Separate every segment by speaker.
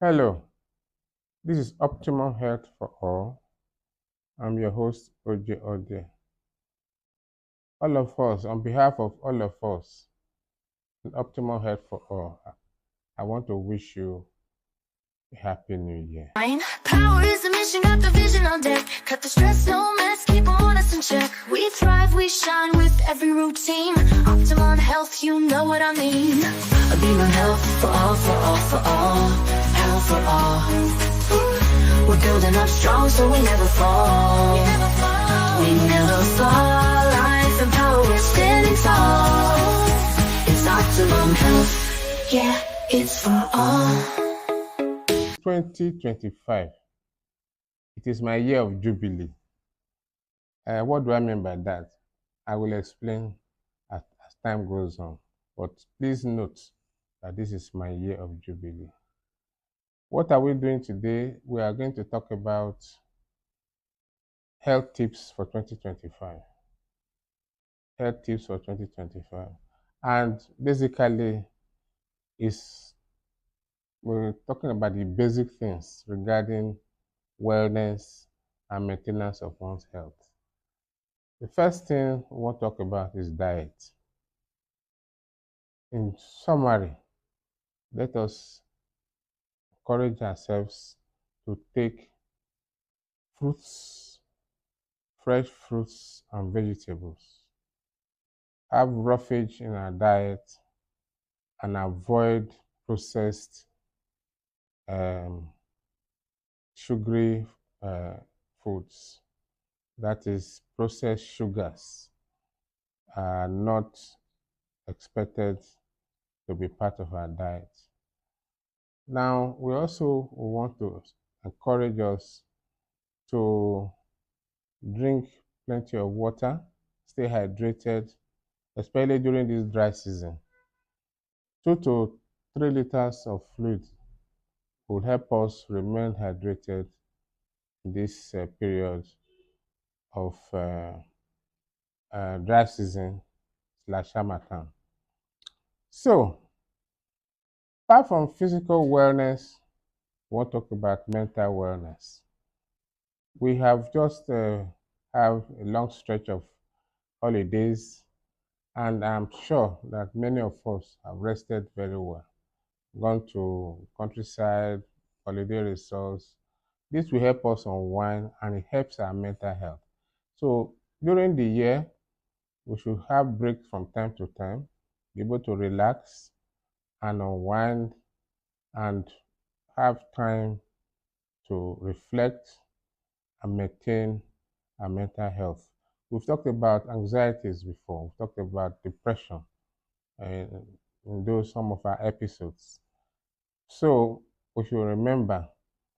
Speaker 1: Hello, this is Optimum Health for All. I'm your host, OJ Ode. All of us, on behalf of all of us in Optimum Health for All, I want to wish you a happy new year.
Speaker 2: Power is the mission, got the vision on deck. Cut the stress, no mess, keep us in check. We thrive, we shine with every routine. Optimum Health, you know what I mean. Optimum Health for all, for all, for all. Health for all. We're building up strong so we never fall. We never fall. Life and power, we're standing tall. It's Optimum Health, yeah, it's for all.
Speaker 1: 2025, it is my year of jubilee. What do I mean by that? I will explain as time goes on, but please note that this is my year of jubilee. What are we doing today? We are going to talk about health tips for 2025. Health tips for 2025. And basically, we're talking about the basic things regarding wellness and maintenance of one's health. The first thing we want to talk about is diet. In summary, let us encourage ourselves to take fruits, fresh fruits and vegetables, have roughage in our diet, and avoid processed sugary foods. That is, processed sugars are not expected to be part of our diet. Now, we also want to encourage us to drink plenty of water, stay hydrated, especially during this dry season. 2 to 3 liters of fluid will help us remain hydrated in this period of dry season / harmattan. So, apart from physical wellness, we want to talk about mental wellness. We have just have a long stretch of holidays, and I'm sure that many of us have rested very well, gone to countryside, holiday resorts. This will help us unwind and it helps our mental health. So during the year, we should have breaks from time to time, be able to relax and unwind and have time to reflect and maintain our mental health. We've talked about anxieties before. We've talked about depression in some of our episodes. So we should remember,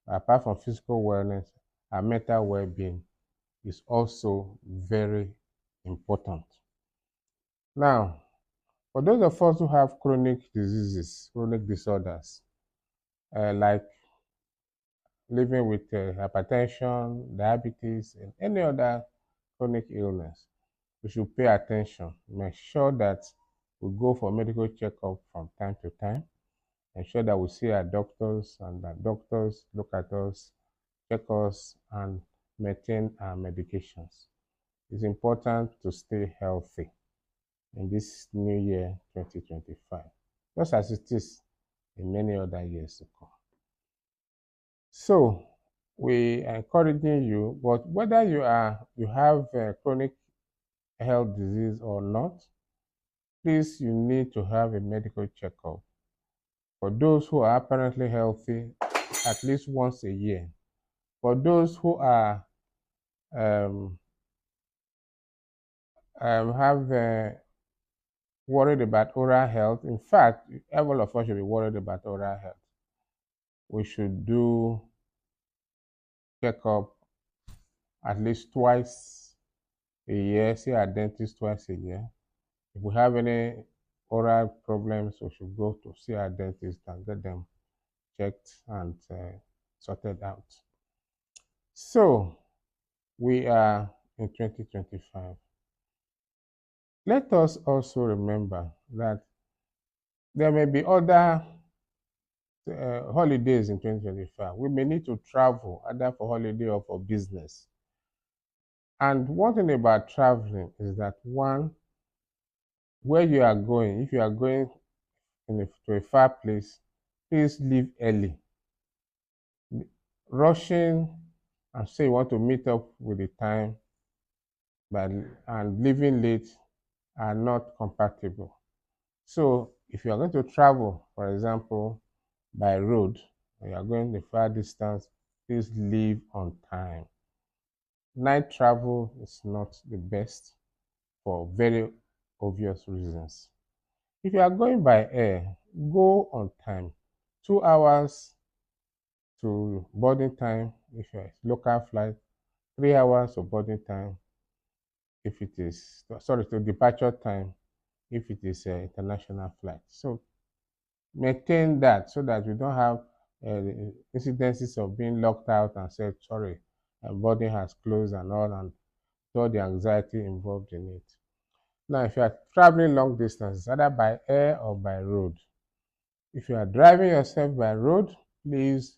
Speaker 1: apart from physical wellness, our mental well-being is also very important. Now, for those of us who have chronic diseases, chronic disorders, like living with hypertension, diabetes, and any other chronic illness, we should pay attention. Make sure that we go for medical checkup from time to time. Ensure that we see our doctors and that doctors look at us, check us, and maintain our medications. It's important to stay healthy in this new year 2025, just as it is in many other years to come. So we are encouraging you, but whether you have a chronic health disease or not, please, you need to have a medical checkup. For those who are apparently healthy, at least once a year. For those who are worried about oral health, in fact, all of us should be worried about oral health. We should do checkup at least twice a year, see our dentist twice a year. If we have any oral problems, we should go to see our dentist and get them checked and sorted out. So, we are in 2025. Let us also remember that there may be other holidays in 2025. We may need to travel either for holiday or for business. And one thing about traveling is that one, where you are going, if you are going to a far place, please leave early. Rushing and say you want to meet up with the time but, and leaving late are not compatible. So if you are going to travel, for example, by road, and you are going a far distance, please leave on time. Night travel is not the best for very obvious reasons. If you are going by air, go on time. 2 hours to boarding time if you're a local flight, 3 hours of boarding time if it is, sorry, to departure time if it is an international flight. So maintain that so that we don't have incidences of being locked out and said, sorry, boarding has closed and all the anxiety involved in it. Now, if you are traveling long distance, either by air or by road, if you are driving yourself by road, please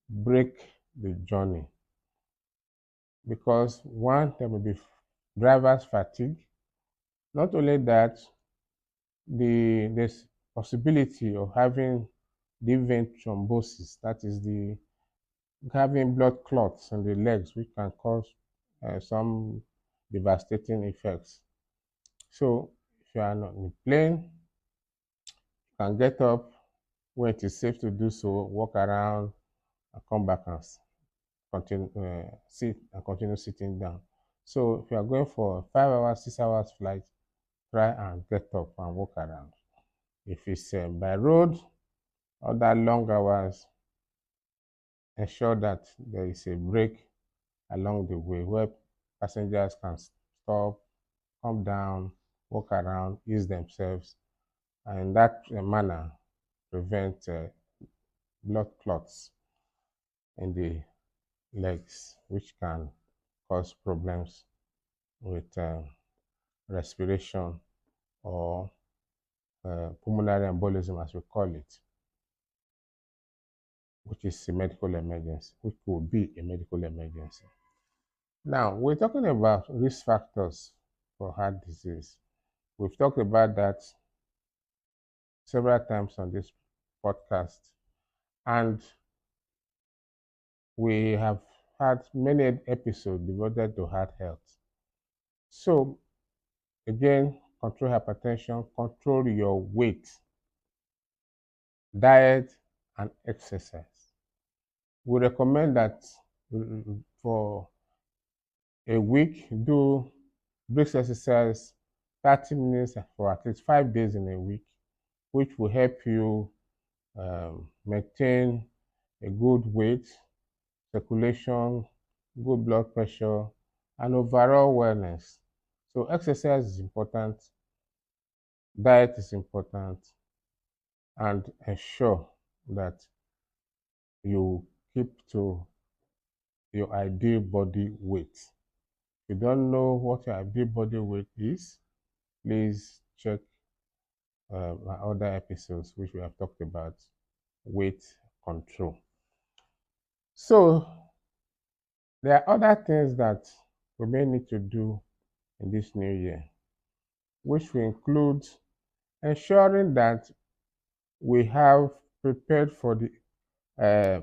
Speaker 1: break the journey because one, there will be driver's fatigue. Not only that, there's possibility of having the vein thrombosis, that is the having blood clots in the legs, which can cause some devastating effects. So if you are not in the plane, you can get up when it is safe to do so, walk around, and come back and continue sit and continue sitting down. So if you are going for a 5 hours, 6 hours flight, try and get up and walk around. If it's by road, other long hours, ensure that there is a break along the way where passengers can stop, come down, walk around, ease themselves, and in that manner prevent blood clots in the legs, which can cause problems with respiration or pulmonary embolism, as we call it, which is a medical emergency, which could be a medical emergency. Now, we're talking about risk factors for heart disease. We've talked about that several times on this podcast, and we have had many episodes devoted to heart health. So, again, control hypertension, control your weight, diet, and exercise. We recommend that for a week, do brisk exercise 30 minutes for at least 5 days in a week, which will help you maintain a good weight, circulation, good blood pressure, and overall wellness. So exercise is important, diet is important, and ensure that you keep to your ideal body weight. If you don't know what your ideal body weight is, please check my other episodes which we have talked about weight control. So there are other things that we may need to do in this new year, which will include ensuring that we have prepared uh,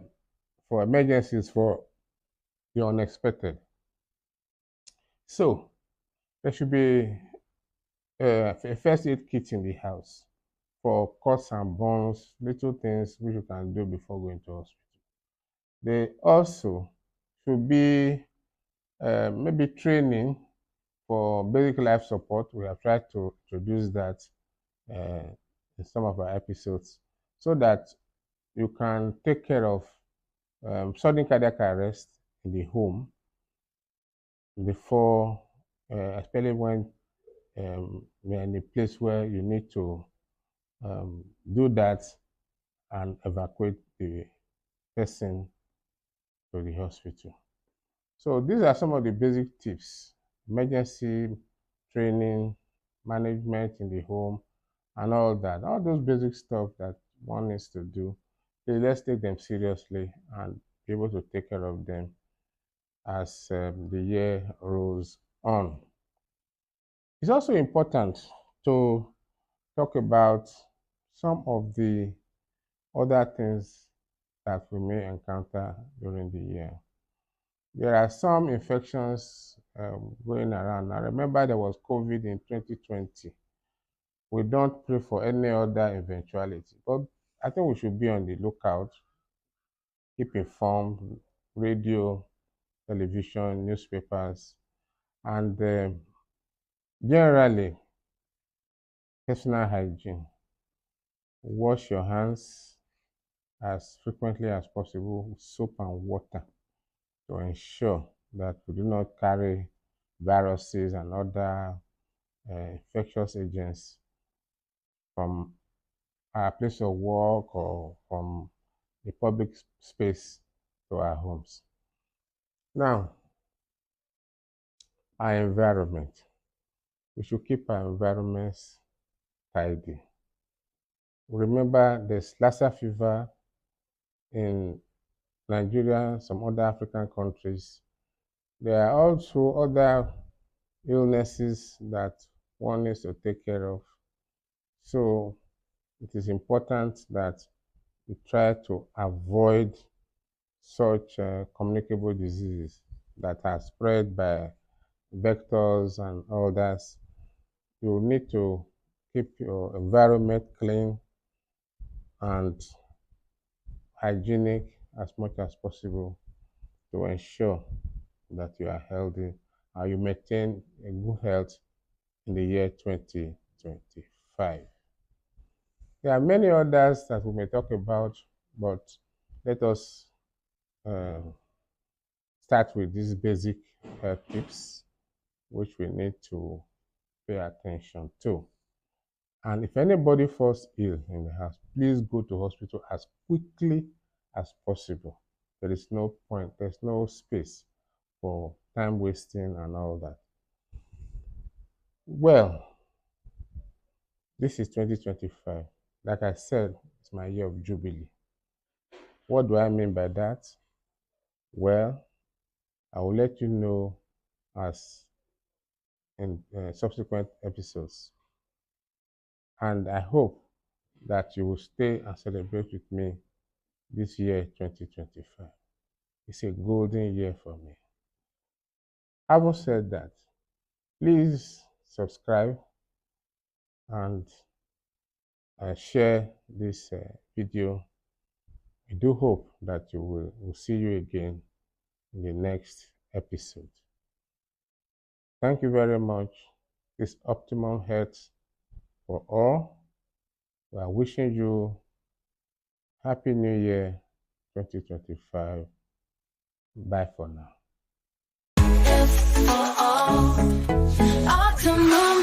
Speaker 1: for emergencies, for the unexpected. So there should be a first aid kit in the house for cuts and burns, little things which you can do before going to hospital. There also should be maybe training for basic life support. We have tried to introduce that in some of our episodes so that you can take care of sudden cardiac arrest in the home before, especially when you're in a place where you need to do that and evacuate the person to the hospital. So these are some of the basic tips: emergency training, management in the home, and all that. All those basic stuff that one needs to do let's take them seriously and be able to take care of them as the year rolls on. It's also important to talk about some of the other things that we may encounter during the year. There are some infections going around. I remember there was COVID in 2020. We don't pray for any other eventuality, but I think we should be on the lookout, keep informed, radio, television, newspapers, and generally personal hygiene. Wash your hands as frequently as possible with soap and water to ensure that we do not carry viruses and other infectious agents from our place of work or from the public space to our homes. Now, our environment. We should keep our environments tidy. Remember, there's Lassa fever in Nigeria and some other African countries. There are also other illnesses that one needs to take care of. So it is important that we try to avoid such communicable diseases that are spread by vectors and others. You need to keep your environment clean and hygienic as much as possible to ensure that you are healthy and you maintain a good health in the year 2025. There are many others that we may talk about, but let us uh, start with these basic health tips, which we need to pay attention to. And if anybody falls ill in the house, please go to hospital as quickly as possible. There is no point, there's no space for time wasting and all that. Well, this is 2025. Like I said, it's my year of jubilee. What do I mean by that? Well, I will let you know as in subsequent episodes. And I hope that you will stay and celebrate with me this year, 2025. It's a golden year for me. Having said that, please subscribe and share this video. I do hope that you will see you again in the next episode. Thank you very much. This Optimum Health for All. We are wishing you Happy New Year 2025. Bye for now.
Speaker 2: Optimum